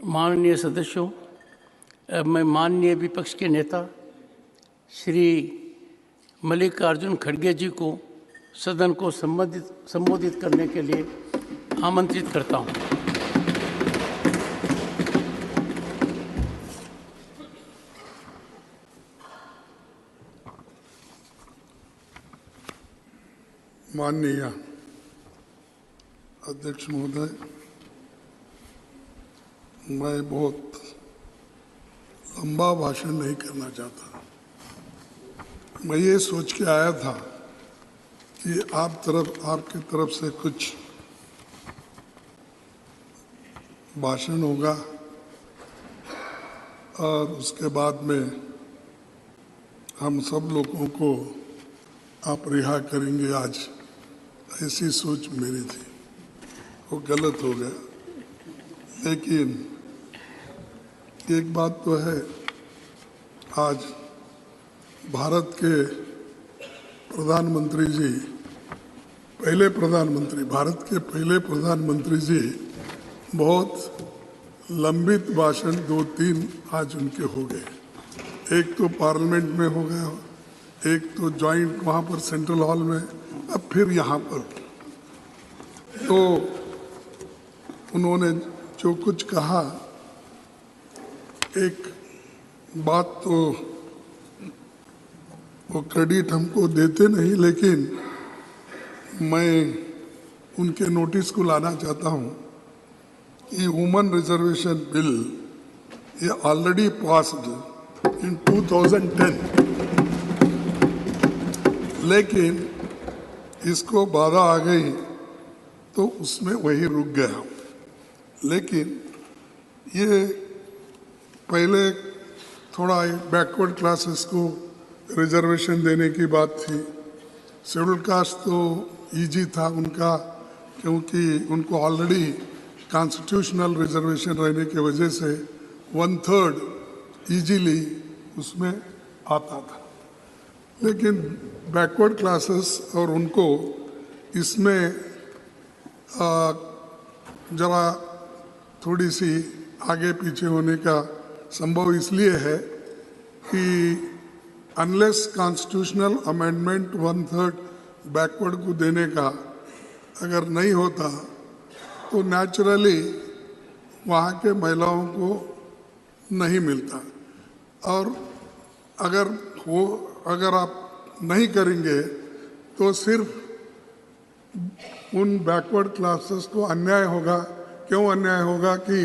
माननीय सदस्यों, मैं माननीय विपक्ष के नेता श्री मल्लिकार्जुन खड़गे जी को सदन को संबोधित करने के लिए आमंत्रित करता हूं। माननीय अध्यक्ष महोदय, मैं बहुत लंबा भाषण नहीं करना चाहता। मैं ये सोच के आया था कि आपकी तरफ से कुछ भाषण होगा और उसके बाद में हम सब लोगों को आप रिहा करेंगे। आज ऐसी सोच मेरी थी, वो गलत हो गया। लेकिन एक बात तो है, आज भारत के प्रधानमंत्री जी, भारत के पहले प्रधानमंत्री जी बहुत लंबित भाषण 2-3 आज उनके हो गए। एक तो पार्लियामेंट में हो गया, एक तो जॉइंट वहाँ पर सेंट्रल हॉल में, अब फिर यहाँ पर। तो उन्होंने जो कुछ कहा, एक बात तो वो क्रेडिट हमको देते नहीं, लेकिन मैं उनके नोटिस को लाना चाहता हूँ कि वुमेन रिजर्वेशन बिल ये ऑलरेडी पास्ड इन 2010, लेकिन इसको बाधा आ गई तो उसमें वही रुक गया। लेकिन ये पहले थोड़ा बैकवर्ड क्लासेस को रिजर्वेशन देने की बात थी। शेड्यूल कास्ट तो इजी था उनका, क्योंकि उनको ऑलरेडी कॉन्स्टिट्यूशनल रिजर्वेशन रहने की वजह से 1/3 इजीली उसमें आता था। लेकिन बैकवर्ड क्लासेस और उनको इसमें जरा थोड़ी सी आगे पीछे होने का संभव इसलिए है कि अनलेस कॉन्स्टिट्यूशनल अमेंडमेंट 1/3 बैकवर्ड को देने का अगर नहीं होता तो नेचुरली वहाँ के महिलाओं को नहीं मिलता। और अगर आप नहीं करेंगे तो सिर्फ उन बैकवर्ड क्लासेस को अन्याय होगा। क्यों अन्याय होगा कि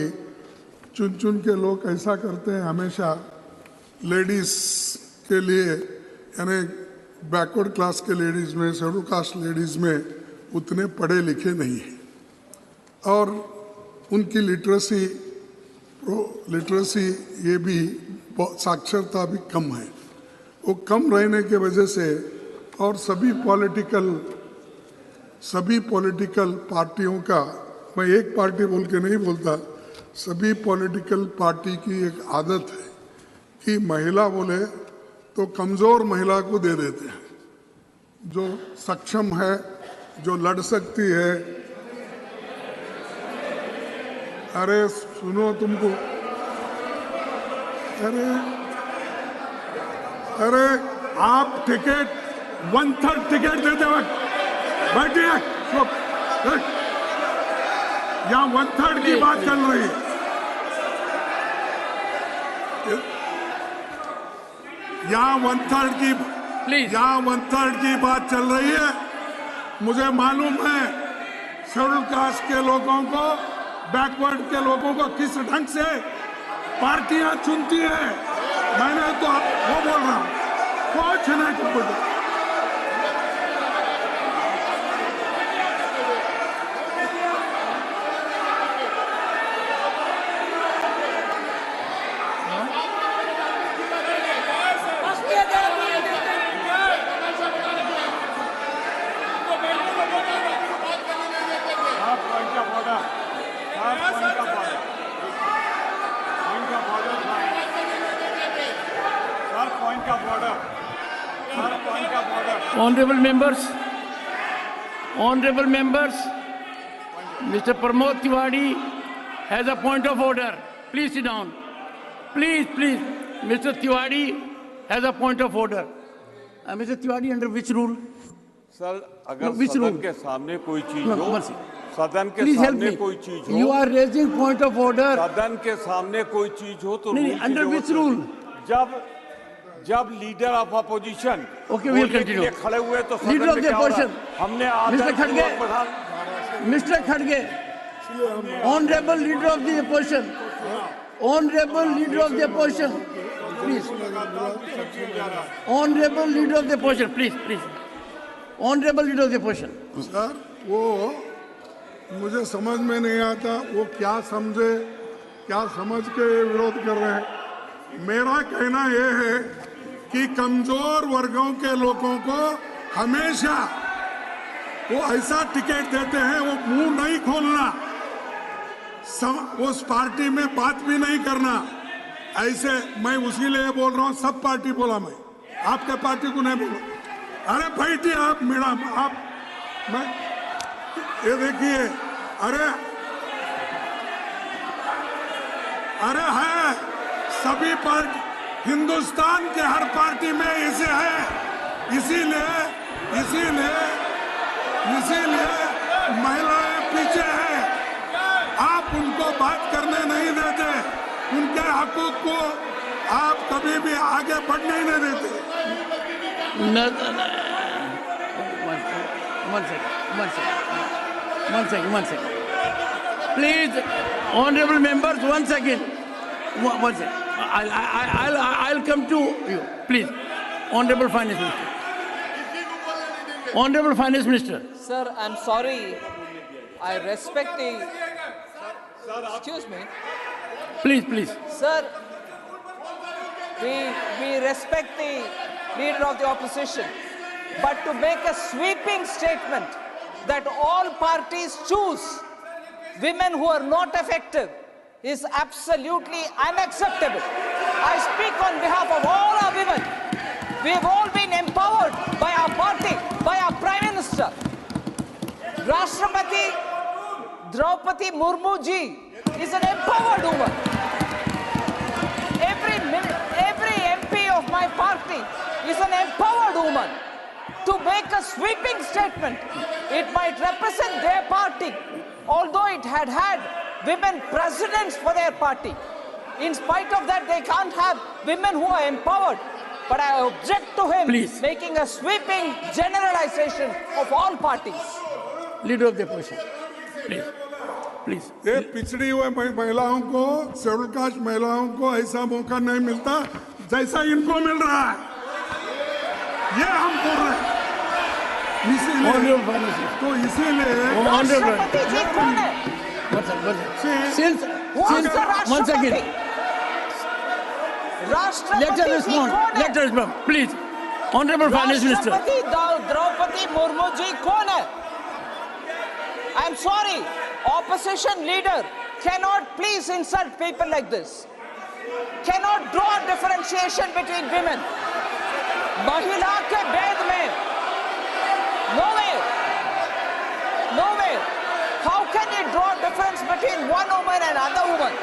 चुन चुन के लोग ऐसा करते हैं, हमेशा लेडीज़ के लिए, यानी बैकवर्ड क्लास के लेडीज़ में, शेड्यूल कास्ट लेडीज़ में उतने पढ़े लिखे नहीं हैं और उनकी लिटरेसी ये भी साक्षरता भी कम है। वो कम रहने के वजह से और सभी पॉलिटिकल पार्टियों का, मैं एक पार्टी बोल के नहीं बोलता, सभी पॉलिटिकल पार्टी की एक आदत है कि महिला बोले तो कमज़ोर महिला को दे देते हैं, जो सक्षम है, जो लड़ सकती है। अरे सुनो, तुमको अरे आप टिकट 1/3 टिकट देते वक्त बैठिए, यहाँ 1/3 की बात चल रही है। यहाँ 1/3 की बात चल रही है। मुझे मालूम है शेड्यूल कास्ट के लोगों को, बैकवर्ड के लोगों को किस ढंग से पार्टियां चुनती है। मैंने तो वो बोल रहा हूँ, कुछ नहीं। Honorable members, Mr. Pramod Tiwari has a point of order. Please sit down. Please, please. Mr. Tiwari has a point of order. Mr. Tiwari, under which rule? Sir, अगर which सदन rule? के सामने कोई चीज No, हो, one second. सदन के Please help सामने me. कोई चीज हो, You are raising point of order. सदन के सामने कोई चीज हो तो नहीं, रूल की under जरूरत which नहीं। rule? जब leader of opposition Okay, we'll continue. खड़े हुए तो Leader सदन of में the क्या हो रहा है? opposition. हमने Mr. Khadge. Mr. Khadge, Honorable Leader of the Opposition, Honorable Leader of the Opposition, please. Honorable Leader of the Opposition, please, please. Honorable Leader of the Opposition. Sir वो मुझे समझ में नहीं आता वो क्या समझे, क्या समझ के ये विरोध कर रहे हैं। मेरा कहना ये है कि कमजोर वर्गों के लोगों को हमेशा वो ऐसा टिकट देते हैं, वो मुंह नहीं खोलना, उस पार्टी में बात भी नहीं करना। ऐसे मैं उसी लिए बोल रहा हूँ, सब पार्टी बोला, मैं आपके पार्टी को नहीं बोला। अरे बैठिए आप मैडम, आप मैं ये देखिए, अरे अरे है सभी पार्टी, हिंदुस्तान के हर पार्टी में ऐसे है, इसीलिए महिलाएं पीछे है। आप उनको बात करने नहीं देते, उनके हकूक को आप कभी भी आगे बढ़ने ही नहीं देते। One second. Please, honorable members, 1 second. One second. I'll come to you. Please, honorable finance minister. Honorable finance minister. Sir, I'm sorry. I respect the... Excuse me. Please. Sir, we respect the leader of the opposition. But to make a sweeping statement that all parties choose women who are not effective is absolutely unacceptable. I speak on behalf of all our women. We have all been empowered by our party, by our Prime Minister. Rashtrapati Draupadi Murmu ji is an empowered woman. Every MP of my party is an empowered woman. To make a sweeping statement, it might represent their party, although it had women presidents for their party. In spite of that, they can't have women who are empowered. But I object to him making a sweeping generalization of all parties. Leader of the opposition, please. ये पिछड़ी हुए महिलाओं को, schedule caste महिलाओं को ऐसा मौका नहीं मिलता जैसा इनको मिल रहा है। ये हम बोल रहे हैं। इसीलिए राष्ट्रपति जी कौन है? Once again. Let her respond. Please. Honorable Finance Minister. राष्ट्रपति द्रौपदी मुर्मू जी कौन है? I'm sorry. Opposition leader cannot please insult people like this. Cannot draw differentiation between women. महिला के भेद में no way. How can you draw difference between one woman and another woman?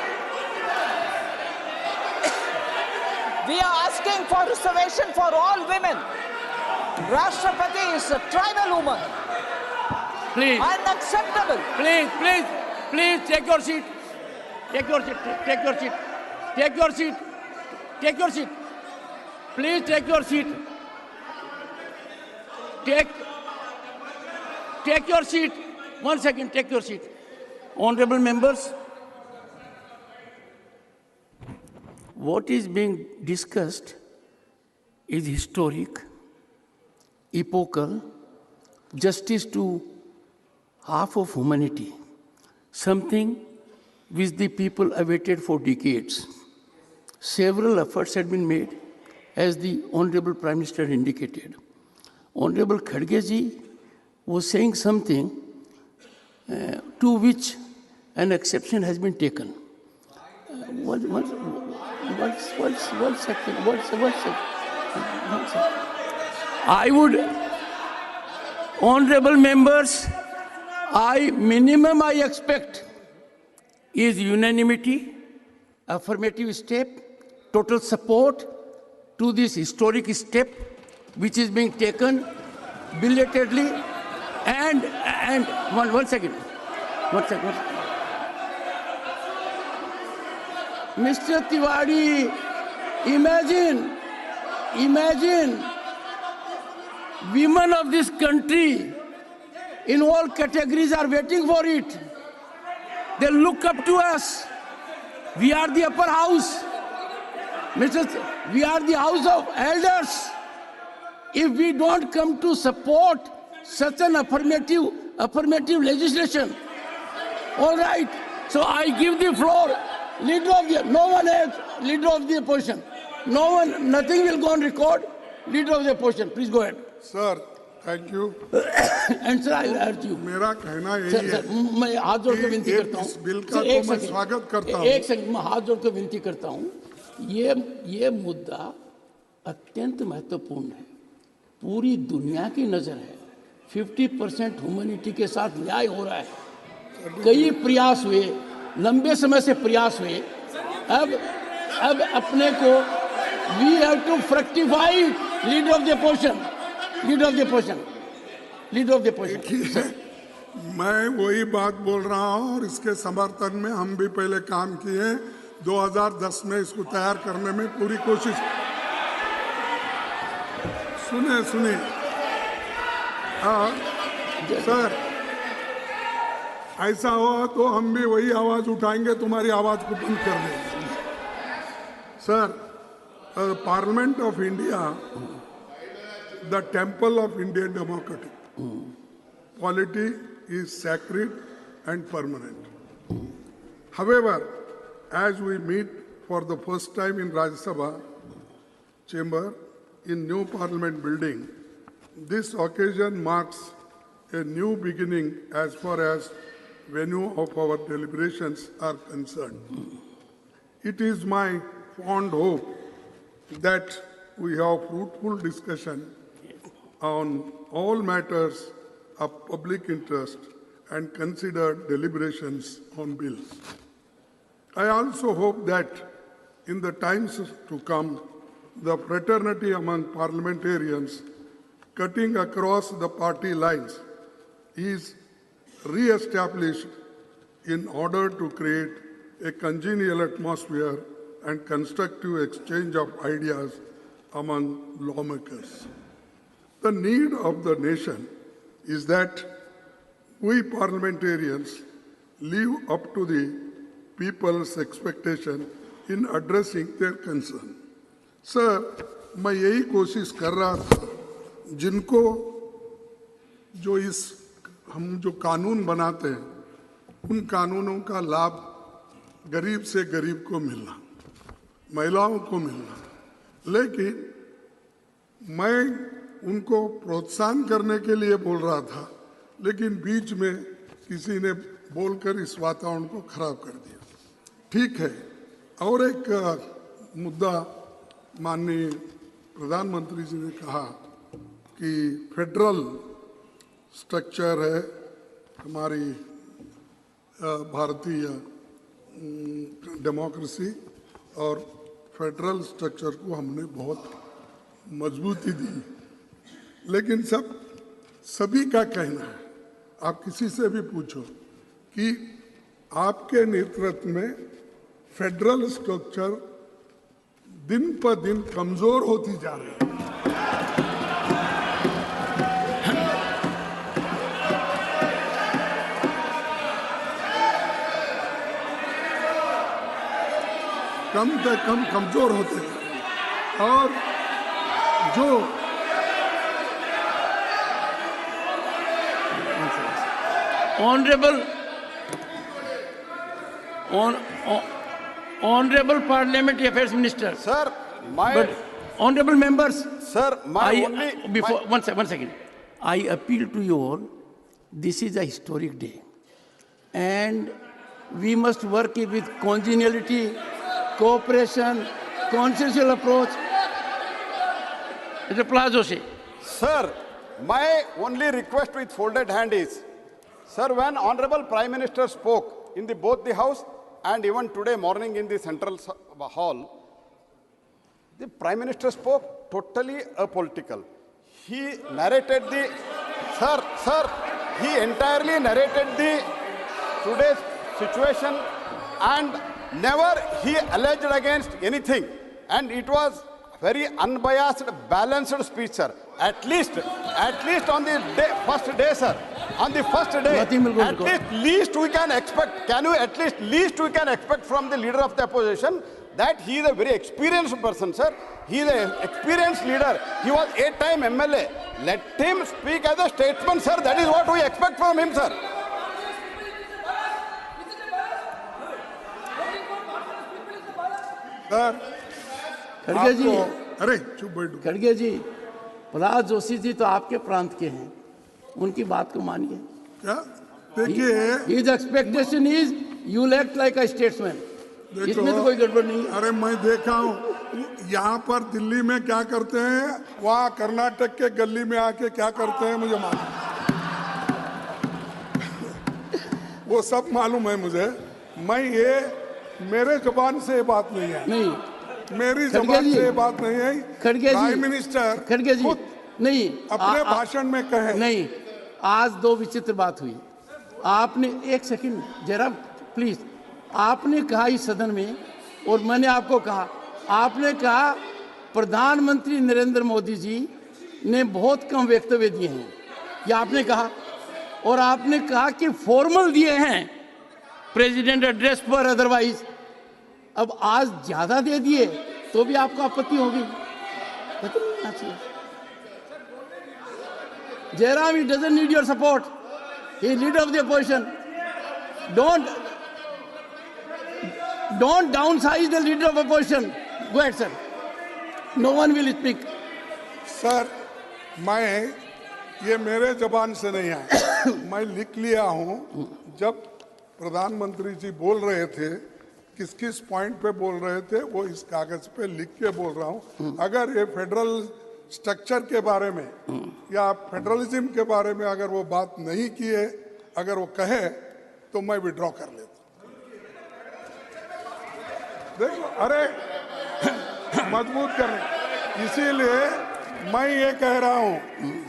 We are asking for reservation for all women. Rashtrapati is a tribal woman. Please. Unacceptable. Please, take your seat. Take your seat. Please take your seat. Take your seat. 1 second, take your seat. Honorable members, what is being discussed is historic, epochal, justice to half of humanity, something which the people awaited for decades. Several efforts had been made, as the Honorable Prime Minister indicated. Honorable Khadge ji was saying something to which an exception has been taken. One second. I would, honorable members, minimum I expect is unanimity affirmative step, total support to this historic step which is being taken belatedly. And one second. Mr. Tiwari, imagine, women of this country in all categories are waiting for it. They look up to us. We are the upper house. We are the house of elders. If we don't come to support such an affirmative legislation, all right. So I give the floor, leader of the, no one else, leader of the opposition. No one, nothing will go on record. Leader of the opposition, please go ahead. Sir thank you. And sir, I urge you. मेरा कहना यही sir, है मैं हाथ जोड़ के विनती करता हूँ। इस बिल का सर, तो एक मैं सेकंड, स्वागत करता हूँ। एक सेकंड, मैं हाथ जोड़ के विनती करता हूँ। ये मुद्दा अत्यंत महत्वपूर्ण है। पूरी दुनिया की नजर है। 50% ह्यूमैनिटी के साथ न्याय हो रहा है। कई प्रयास हुए, लंबे समय से प्रयास हुए। अब अपने को we have to fructify leader of the opposition. मैं वही बात बोल रहा हूँ और इसके समर्थन में हम भी पहले काम किए। 2010 में इसको तैयार करने में पूरी कोशिश। सुनिए सर, ऐसा हुआ तो हम भी वही आवाज उठाएंगे, तुम्हारी आवाज को बंद कर देंगे। Sir, parliament of India, the temple of Indian democracy. Polity is sacred and permanent. However, as we meet for the first time in Rajya Sabha chamber in new parliament building, this occasion marks a new beginning as far as venue of our deliberations are concerned. It is my fond hope that we have fruitful discussion on all matters of public interest and consider deliberations on bills. I also hope that in the times to come, the fraternity among parliamentarians cutting across the party lines is re-established in order to create a congenial atmosphere and constructive exchange of ideas among lawmakers. The need of the nation is that we parliamentarians live up to the people's expectation in addressing their concern. Sir, मैं यही कोशिश कर रहा था, जिनको हम जो कानून बनाते हैं, उन कानूनों का लाभ गरीब से गरीब को मिलना, महिलाओं को मिलना, लेकिन मैं उनको प्रोत्साहन करने के लिए बोल रहा था, लेकिन बीच में किसी ने बोलकर इस वातावरण को खराब कर दिया। ठीक है। और एक मुद्दा माननीय प्रधानमंत्री जी ने कहा कि फेडरल स्ट्रक्चर है हमारी भारतीय डेमोक्रेसी, और फेडरल स्ट्रक्चर को हमने बहुत मजबूती दी। लेकिन सभी का कहना है, आप किसी से भी पूछो कि आपके नेतृत्व में फेडरल स्ट्रक्चर दिन पर दिन कमजोर होती जा रही है। कम से कम कमजोर होते जा रही है। और जो Honorable Parliamentary Affairs Minister. Sir, but honorable members. Sir, one second. I appeal to you all. This is a historic day, and we must work with congeniality, cooperation, consensual approach. Reply, Joshi. Sir, my only request with folded hand is, sir, when Honorable Prime Minister spoke in both the House and even today morning in the Central Hall, the Prime Minister spoke totally apolitical. He narrated the, sir, he entirely narrated the today's situation and never he alleged against anything. And it was very unbiased, balanced speech, sir. At least on the first day, sir. On the first day, at least we can expect. Can you at least we can expect from the leader of the opposition that he is a very experienced person, sir. He is an experienced leader. He was 8-time MLA. Let him speak as a statesman, sir. That is what we expect from him, sir. Sir खड़गे जी, अरे चुप बैठो। खड़गे जी, प्रहलाद जोशी जी तो आपके प्रांत के हैं, उनकी बात को मानिए। क्या देखिए, His expectation is you will act like a statesman. इसमें तो कोई गड़बड़ नहीं है। अरे मैं देखा हूँ यहाँ पर दिल्ली में क्या करते हैं, वहाँ कर्नाटक के गली में आके क्या करते हैं मुझे मालूम, वो सब मालूम है मुझे। मैं ये मेरे जुबान से ये बात नहीं है, नहीं, मेरी जुबान से ये बात नहीं है। खड़गे जी, प्राइम मिनिस्टर खड़गे जी, खुद नहीं, अपने भाषण में कहे नहीं, आज दो विचित्र बात हुई। आपने एक सेकंड जरा प्लीज, आपने कहा इस सदन में, और मैंने आपको कहा, आपने कहा प्रधानमंत्री नरेंद्र मोदी जी ने बहुत कम वक्तव्य दिए हैं, ये आपने कहा, और आपने कहा कि फॉर्मल दिए हैं प्रेसिडेंट एड्रेस पर, अदरवाइज अब आज ज्यादा दे दिए तो भी आपको आपत्ति होगी। Jairam, he doesn't need your support. He is leader of the opposition. Don't downsize the leader of opposition. Go ahead, sir. No one will speak. Sir मैं ये मेरे जबान से नहीं आया, मैं लिख लिया हूँ। जब प्रधानमंत्री जी बोल रहे थे, किस किस पॉइंट पे बोल रहे थे, वो इस कागज पे लिख के बोल रहा हूँ। अगर ये फेडरल स्ट्रक्चर के बारे में या फेडरलिज्म के बारे में अगर वो बात नहीं की है, अगर वो कहे तो मैं विड्रॉ कर लेता। देखो, अरे मजबूत करने, इसीलिए मैं ये कह रहा हूँ,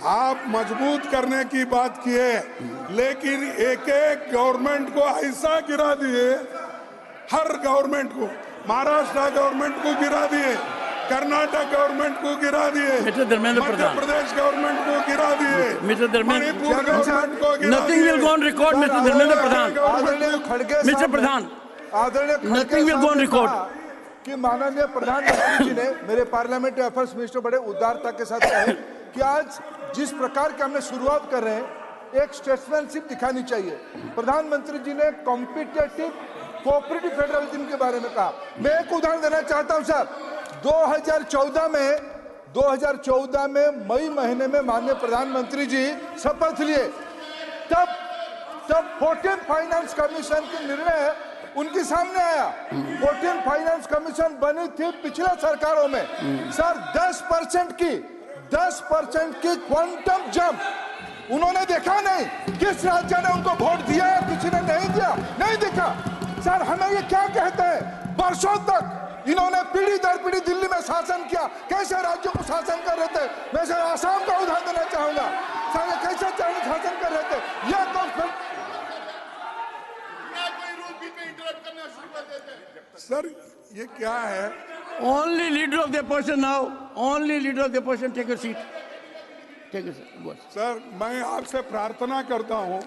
आप मजबूत करने की बात किए, लेकिन एक एक गवर्नमेंट को ऐसा गिरा दिए, हर गवर्नमेंट को, महाराष्ट्र गवर्नमेंट को गिरा दिए, कर्नाटक गवर्नमेंट को गिरा दिए, मध्य प्रदेश गवर्नमेंट को गिरा दिए, मणिपुर गवर्नमेंट को गिरा दिए। Nothing will go on record, Mr. Dharmendra Pradhan. Mr. Pradhan, nothing will go on record. कि माननीय प्रधानमंत्री जी ने मेरे पार्लियामेंट्री अफेयर्स मिनिस्टर बड़े उदारता के साथ कहे कि आज जिस प्रकार के हमने शुरुआत कर रहे हैं, एक स्टेट्समैनशिप दिखानी चाहिए। प्रधानमंत्री जी ने कॉम्पिटिटिव कोऑपरेटिव फेडरलिज्म के बारे में कहा। मैं एक उदाहरण देना चाहता हूं साहब, 2014 में मई महीने में माननीय प्रधानमंत्री जी शपथ लिए, तब 14th फाइनेंस कमीशन के निर्णय उनके सामने आया। 14th फाइनेंस कमीशन बनी थी पिछले सरकारों में, सर 10% की क्वांटम जंप उन्होंने देखा नहीं। किस राज्य ने उनको वोट दिया है, किसी ने नहीं दिया, नहीं देखा। सर हमें ये क्या कहते हैं, वर्षों तक इन्होंने पीढ़ी दर पीढ़ी दिल्ली में शासन किया, कैसे राज्यों को शासन कर रहे थे। मैं सर आसाम का उदाहरण देना चाहूंगा, सर ये कैसे शासन कर रहे थे। ये तो सर ये क्या है, Only leader of the opposition now. Only leader of the opposition. Take your seat. Take your seat. Go ahead. Sir मैं आपसे प्रार्थना करता हूँ,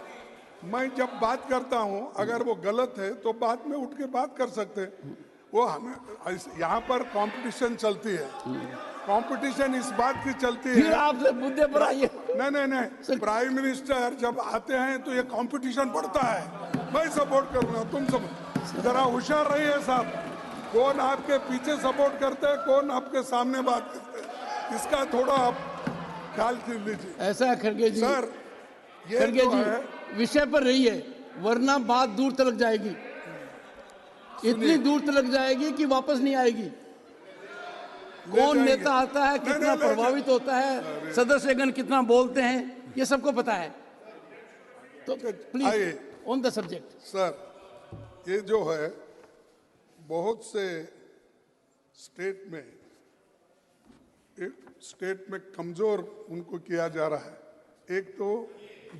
मैं जब बात करता हूँ अगर वो गलत है तो बाद में उठ के बात कर सकते हैं। वो हमें यहाँ पर कंपटीशन चलती है, कंपटीशन इस बात की चलती है। फिर आप मुद्दे पर आइए। नहीं, प्राइम मिनिस्टर जब आते हैं तो ये कंपटीशन बढ़ता है। मैं सपोर्ट करूँगा, तुम सब जरा होशियार रहिए साहब, कौन आपके पीछे सपोर्ट करते हैं, कौन आपके सामने बात करते हैं, इसका थोड़ा आप ख्याल लीजिए। ऐसा है खड़गे जी, सर ये खड़गे जो जी है, विषय पर रही है, वरना बात दूर तलक जाएगी, इतनी दूर तलक जाएगी कि वापस नहीं आएगी। कौन नेता आता है, कितना प्रभावित होता है, सदस्यगण कितना बोलते हैं, ये सबको पता है। तो please on the subject. Sir ये जो है बहुत से स्टेट में कमजोर उनको किया जा रहा है। एक तो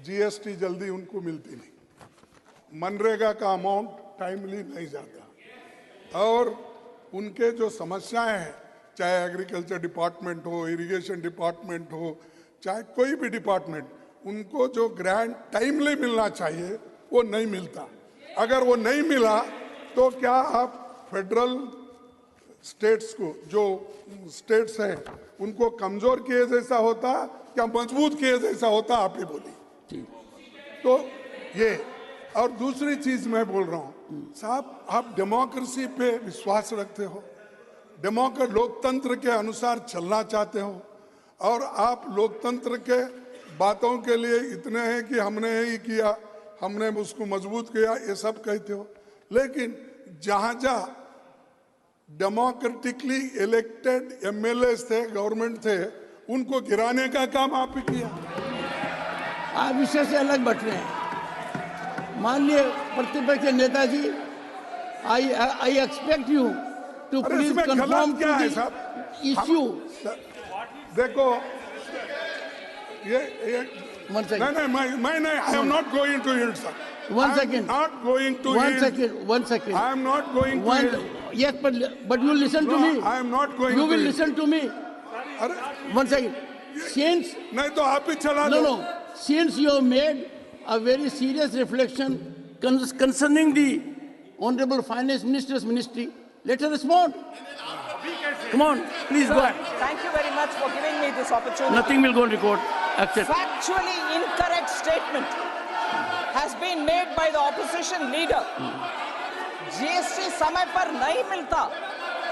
जीएसटी जल्दी उनको मिलती नहीं, मनरेगा का अमाउंट टाइमली नहीं जाता, और उनके जो समस्याएं हैं, चाहे एग्रीकल्चर डिपार्टमेंट हो, इरिगेशन डिपार्टमेंट हो, चाहे कोई भी डिपार्टमेंट, उनको जो ग्रांट टाइमली मिलना चाहिए वो नहीं मिलता। अगर वो नहीं मिला तो क्या आप फेडरल स्टेट्स को, जो स्टेट्स हैं, उनको कमजोर किए जैसा होता क्या मजबूत किए जैसा होता? आप ही बोलिए। तो ये, और दूसरी चीज मैं बोल रहा हूं साहब, आप डेमोक्रेसी पे विश्वास रखते हो, लोकतंत्र के अनुसार चलना चाहते हो, और आप लोकतंत्र के बातों के लिए इतने हैं कि हमने ही किया, हमने उसको मजबूत किया, ये सब कहते हो, लेकिन जहां जहां डेमोक्रेटिकली इलेक्टेड एमएलए थे, गवर्नमेंट थे, उनको गिराने का काम आप ही किया। आप विषय से अलग बट रहे हैं। माननीय प्रतिपक्ष नेताजी, आई एक्सपेक्ट यू टू अरे प्लीज इसमें गलत कंफर्म क्या है टू साहब? इश्यू। देखो ये One second. मैं नहीं, I am not going to hilt sir. One second. Not going to One hilt. second. One second. I am not going to One. Hilt. Yes, but you listen to me. I am not going You to will hilt. listen to me. अरे One second. Since नहीं तो आप ही चला no दो। no, since you have made a very serious reflection concerning the Honorable Finance Minister's ministry, let her respond. Come on, please go ahead. Thank you very much for giving me this opportunity. Nothing will go on record. Accept. Factually incorrect statement has been made by the opposition leader. GST समय पर नहीं मिलता,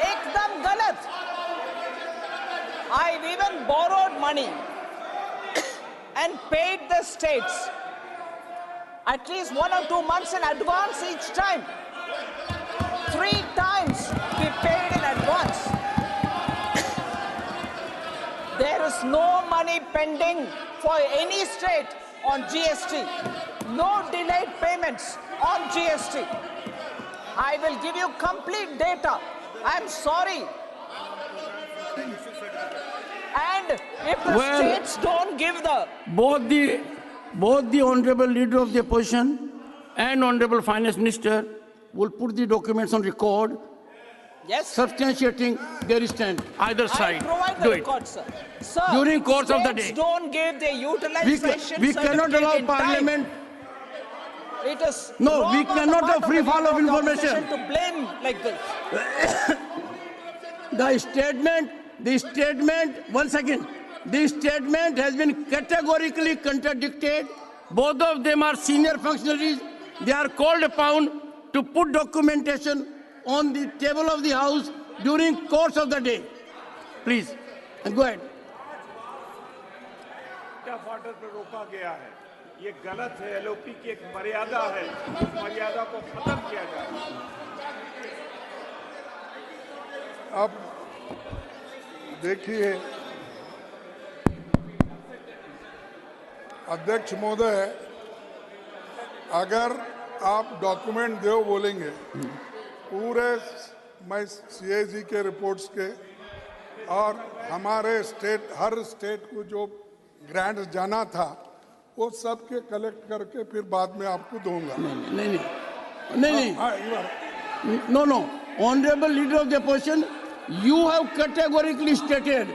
एकदम गलत. I've even borrowed money and paid the states at least 1 or 2 months in advance each time. 3 times we paid in advance. There is no money pending for any state on GST. No delayed payments on GST. I will give you complete data. I'm sorry. And if the Well, states don't give the both the honorable leader of the opposition and honorable finance minister will put the documents on record yes, substantiating their stand. Either I side. provide Do the it. record, sir. Sir, During course of the states day. don't give their utilization We cannot certificate allow in time. parliament. It is No, wrong we on the cannot part have of free the fall leader of the information. opposition to blame like this. The statement, one second. The statement has been categorically contradicted. Both of them are senior functionaries. They are called upon to put documentation on the table of the House during course of the day. Please, go ahead. Order पर रोका गया है, ये गलत है। LOP की एक मर्यादा है, उस मर्यादा को खत्म किया जाए। अब देखिए अध्यक्ष महोदय, अगर आप डॉक्यूमेंट दो बोलेंगे पूरे, मैं सीएजी के रिपोर्ट्स के और हमारे स्टेट, हर स्टेट को जो ग्रांट जाना था वो सब के कलेक्ट करके फिर बाद में आपको दूंगा। नहीं. No. Honorable leader of the opposition, you have categorically stated.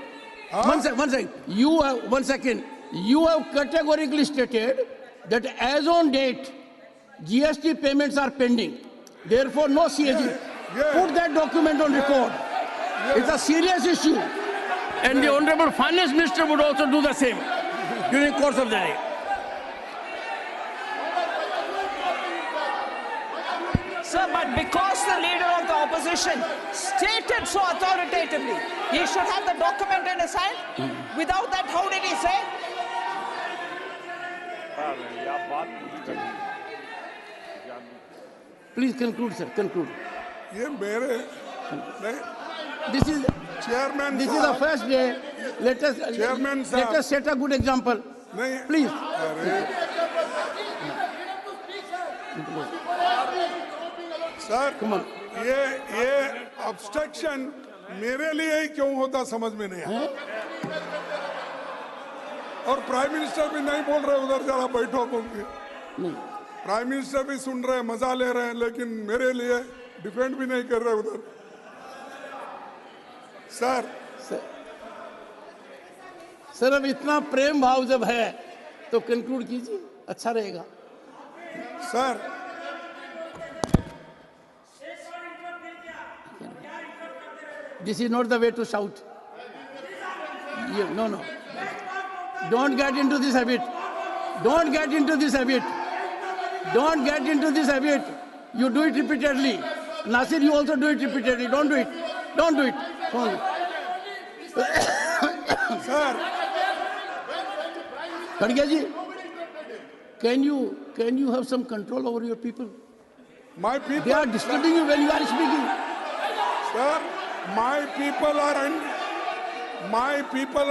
One second. You have categorically stated that as on date, GST payments are pending. Therefore, no CAG. Put that document on record. It's a serious issue. And the Honorable Finance Minister would also do the same during the course of the day. Sir, but because the leader of the opposition stated so authoritatively, he should have the document in his hand. Without that, how did he say? Please conclude, sir. Conclude. ये मेरे नहीं, This is chairman this is the first day. Let Chairman us sahab. set a good example. नहीं, Please. Sir Come on. ये obstruction मेरे लिए ही क्यों होता समझ में नहीं आया। और प्राइम मिनिस्टर भी नहीं बोल रहे उधर जरा बैठो बोल के। प्राइम मिनिस्टर भी सुन रहे हैं, मजा ले रहे हैं, लेकिन मेरे लिए डिफेंड भी नहीं कर रहे उधर। सर अब इतना प्रेम भाव जब है तो कंक्लूड कीजिए, अच्छा रहेगा। Sir this is not the way to shout. No no, don't get into this habit. Don't get into this habit. Don't get into this habit. You do it repeatedly. Nasir, you also do it repeatedly. Don't do it. Don't do it. Don't do it. Sir. Khadge ji, can you have some control over your people? My people. They are disturbing you when you are speaking. Sir, my people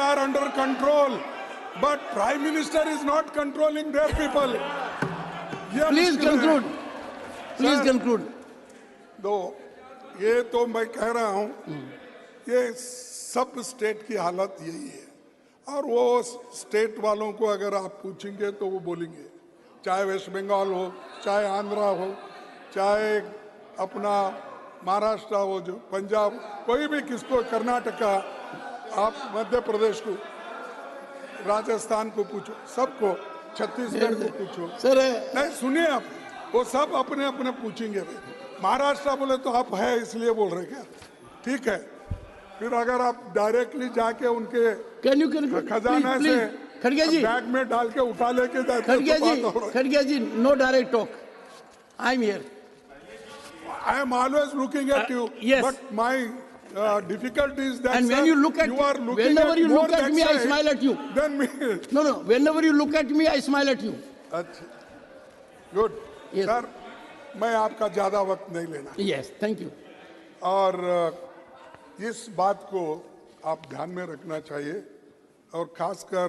are under control. But Prime Minister is not controlling their people. Please conclude. Please conclude. ये तो मैं कह रहा हूं, ये सब state की हालत यही है। और वो स्टेट वालों को अगर आप पूछेंगे तो वो बोलेंगे, चाहे वेस्ट बंगाल हो, चाहे आंध्रा हो, चाहे अपना महाराष्ट्र हो, जो पंजाब, कोई भी, किसको, कर्नाटका, आप मध्य प्रदेश को, राजस्थान को पूछो, सबको, छत्तीसगढ़ को पूछो। सर नहीं सुनिए, आप वो सब अपने अपने पूछेंगे। महाराष्ट्र बोले तो आप है इसलिए बोल रहे क्या? ठीक है, फिर अगर आप डायरेक्टली जाके उनके खजाना से खड़गे जी बैग में डाल के उठा लेके जाते, खड़गे ji, no direct talk. I am here, I am always looking at you, but my difficulty is that, and when sir, you look at you are looking whenever at you more look at that me, I side smile at you. Then me. No, whenever you look at me, I smile at you. अच्छा, good. Yes. Sir, मैं आपका ज्यादा वक्त नहीं लेना। Yes, thank you. और इस बात को आप ध्यान में रखना चाहिए, और खासकर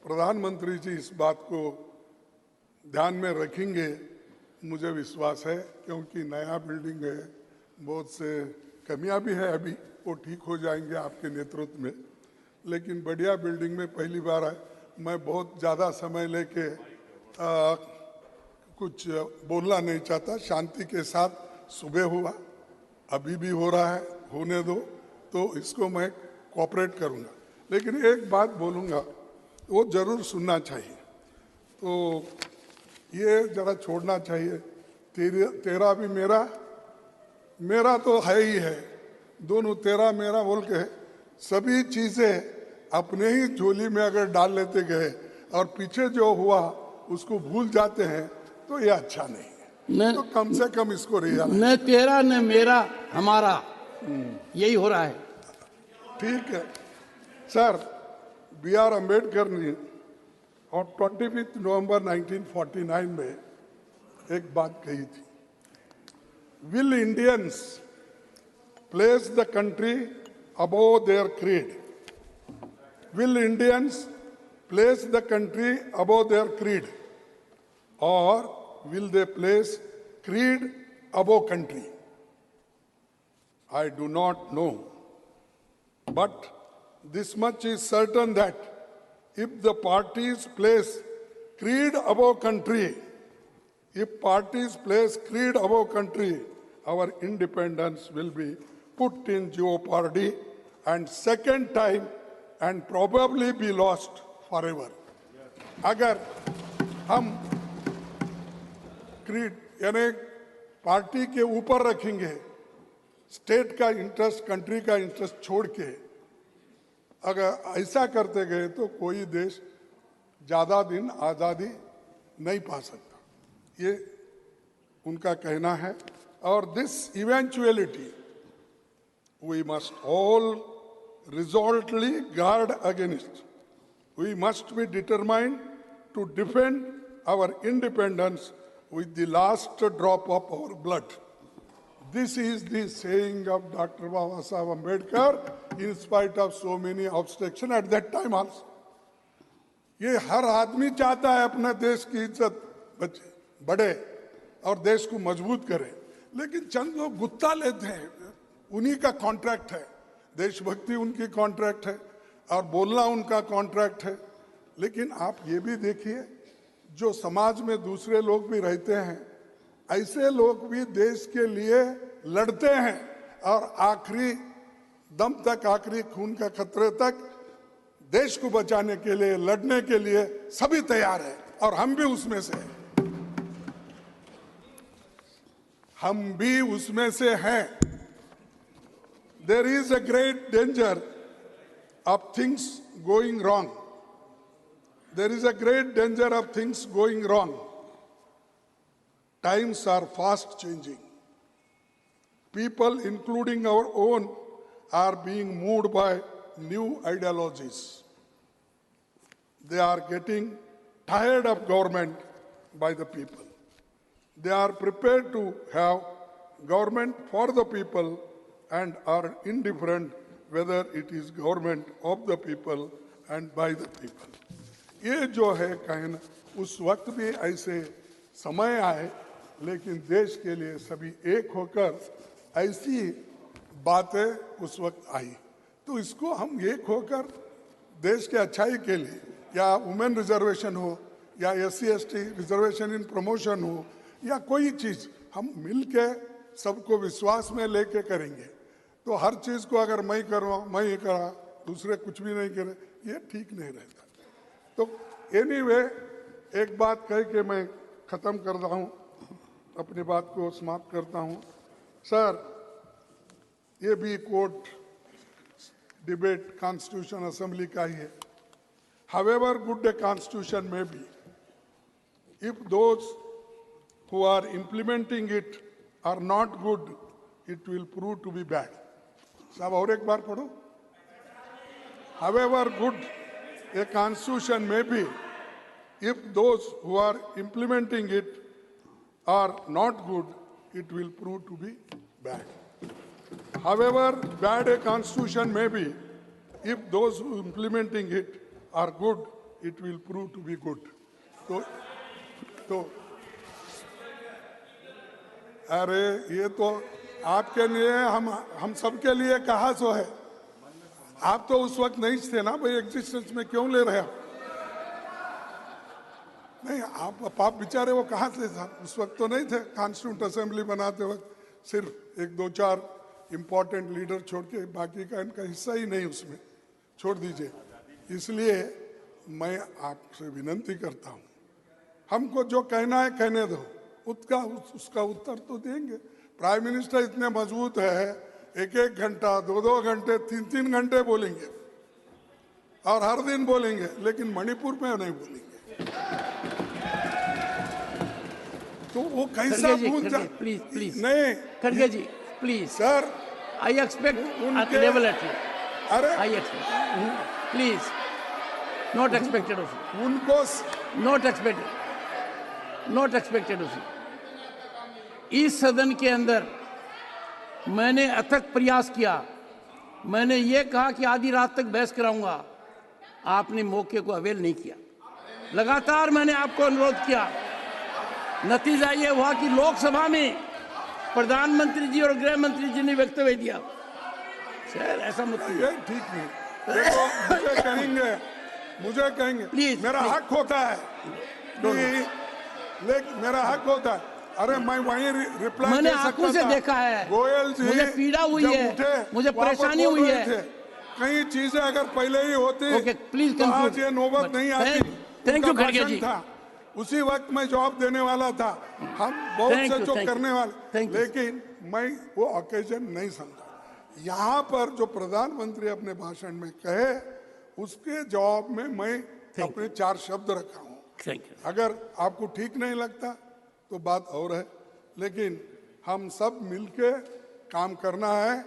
प्रधानमंत्री जी इस बात को ध्यान में रखेंगे, मुझे विश्वास है, क्योंकि नया बिल्डिंग है, बहुत से कमियां भी है, अभी वो ठीक हो जाएंगे आपके नेतृत्व में, लेकिन बढ़िया बिल्डिंग में पहली बार है। मैं बहुत ज़्यादा समय लेके कुछ बोलना नहीं चाहता, शांति के साथ सुबह हुआ, अभी भी हो रहा है, होने दो, तो इसको मैं कोऑपरेट करूँगा। लेकिन एक बात बोलूँगा, वो ज़रूर सुनना चाहिए, तो ये ज़रा छोड़ना चाहिए, तेरा भी मेरा तो है ही है, दोनों तेरा मेरा बोल के सभी चीजें अपने ही झोली में अगर डाल लेते गए और पीछे जो हुआ उसको भूल जाते हैं, तो ये अच्छा नहीं है। तो कम से कम इसको रियलाइज, न तेरा न मेरा, हमारा, यही हो रहा है। ठीक है सर। B.R. अम्बेडकर ने और 25 नवंबर 1949 में एक बात कही थी, Will Indians place the country above their creed? Will Indians place the country above their creed? Or will they place creed above country? I do not know. But this much is certain, that if the parties place creed above country, if parties place creed above country, our independence will be put in jeopardy, and second time, and probably be lost forever. अगर हम creed यानी party के ऊपर रखेंगे, state का interest, country का interest छोड़ के अगर ऐसा करते गए, तो कोई देश ज़्यादा दिन आज़ादी नहीं पा सकता, ये उनका कहना है। और this eventuality we must all resolutely guard against. We must be determined to defend our independence with the last drop of our blood. This is the saying of Dr. Babasaheb Ambedkar, in spite of so many obstructions at that time also. ये हर आदमी चाहता है अपना देश की इज्जत बढ़े और देश को मजबूत करे, लेकिन चंद लोग गुत्ता लेते हैं, उन्हीं का कॉन्ट्रैक्ट है, देशभक्ति उनकी कॉन्ट्रैक्ट है और बोलना उनका कॉन्ट्रैक्ट है। लेकिन आप ये भी देखिए, जो समाज में दूसरे लोग भी रहते हैं, ऐसे लोग भी देश के लिए लड़ते हैं और आखिरी दम तक, आखिरी खून का खतरे तक देश को बचाने के लिए, लड़ने के लिए सभी तैयार है और हम भी उसमें से हैं। हम भी उसमें से हैं। There is a great danger of things going wrong. There is a great danger of things going wrong. Times are fast changing. People, including our own, are being moved by new ideologies. They are getting tired of government by the people. They are prepared to have government for the people and are indifferent whether it is government of the people and by the people. ये जो है कहना, उस वक्त भी ऐसे समय आए, लेकिन देश के लिए सभी एक होकर ऐसी बातें उस वक्त आई। तो इसको हम एक होकर देश के अच्छाई के लिए, या वुमेन रिजर्वेशन हो, या SC/ST रिजर्वेशन इन प्रमोशन हो, या कोई चीज, हम मिलके सबको विश्वास में लेके करेंगे। तो हर चीज को अगर मैं करूँ, मैं ये करा, दूसरे कुछ भी नहीं करे, ये ठीक नहीं रहता। तो एनीवे, एक बात कह के मैं खत्म कर रहा हूँ, अपनी बात को समाप्त करता हूँ। सर, ये भी कोर्ट डिबेट कॉन्स्टिट्यूशन असेंबली का ही है। However good a constitution may be, if those who are implementing it are not good, it will prove to be bad. साहब और एक बार पढ़ो। However good a constitution may be, if those who are implementing it are not good, it will prove to be bad. However bad a constitution may be, if those who implementing it are good, it will prove to be good. तो अरे ये तो आपके लिए, हम सबके लिए कहा सो है। आप तो उस वक्त नहीं थे ना भाई, एग्जिस्टेंस में क्यों ले रहे हो? नहीं, आप बेचारे वो कहाँ थे साहब, उस वक्त तो नहीं थे। कॉन्स्टिट्यूंट असेंबली बनाते वक्त सिर्फ एक दो चार इंपॉर्टेंट लीडर छोड़ के बाकी का इनका हिस्सा ही नहीं उसमें, छोड़ दीजिए। इसलिए मैं आपसे विनती करता हूँ, हमको जो कहना है कहने दो, उसका उत्तर तो देंगे। प्राइम मिनिस्टर इतने मजबूत है, एक एक घंटा, दो घंटे, तीन घंटे बोलेंगे और हर दिन बोलेंगे, लेकिन मणिपुर में नहीं बोलेंगे। तो वो कैसा भूल जा, प्लीज नहीं खड़गे जी, प्लीज सर, आई एक्सपेक्ट उनके- लेवल एट यू, अरे I expect, please, not expected of you, उनको नॉट एक्सपेक्टेड ऑफ यू। इस सदन के अंदर मैंने अथक प्रयास किया, मैंने ये कहा कि आधी रात तक बहस कराऊंगा, आपने मौके को अवेल नहीं किया। लगातार मैंने आपको अनुरोध किया, नतीजा ये हुआ कि लोकसभा में प्रधानमंत्री जी और गृह मंत्री जी ने वक्तव्य दिया। सर ऐसा मत कीजिए। ये ठीक नहीं। देखो, मुझे कहेंगे Please, मेरा please. हक होता है कि, लेकिन मेरा हक होता है। अरे मैं वहीं रिप्लाई मैंने दे सकता आंखों से था। देखा है, गोयल जी मुझे पीड़ा हुई जब है, उठे, मुझे वहाँ पर परेशानी बोल हुई रहे है। थे। कई चीजें अगर पहले ही होती Okay, please तो आज conclude. ये नौबत But नहीं आती। thank you, उनका खड़गे भाषण जी। था, उसी वक्त मैं जवाब देने वाला था। हम बहुत Thank से you, जो thank you. करने वाले, Thank you. लेकिन मैं वो ओकेजन नहीं समझा। यहाँ पर जो प्रधानमंत्री अपने भाषण में कहे, उसके जवाब में मैं अपने 4 शब्द रखा हूँ। Thank you. अगर आपको ठीक नहीं लगता तो बात और है, लेकिन हम सब मिलके काम करना है।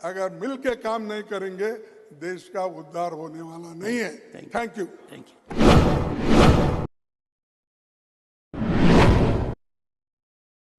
अगर मिलके काम नहीं करेंगे, देश का उद्धार होने वाला नहीं है। Thank you. Thank you.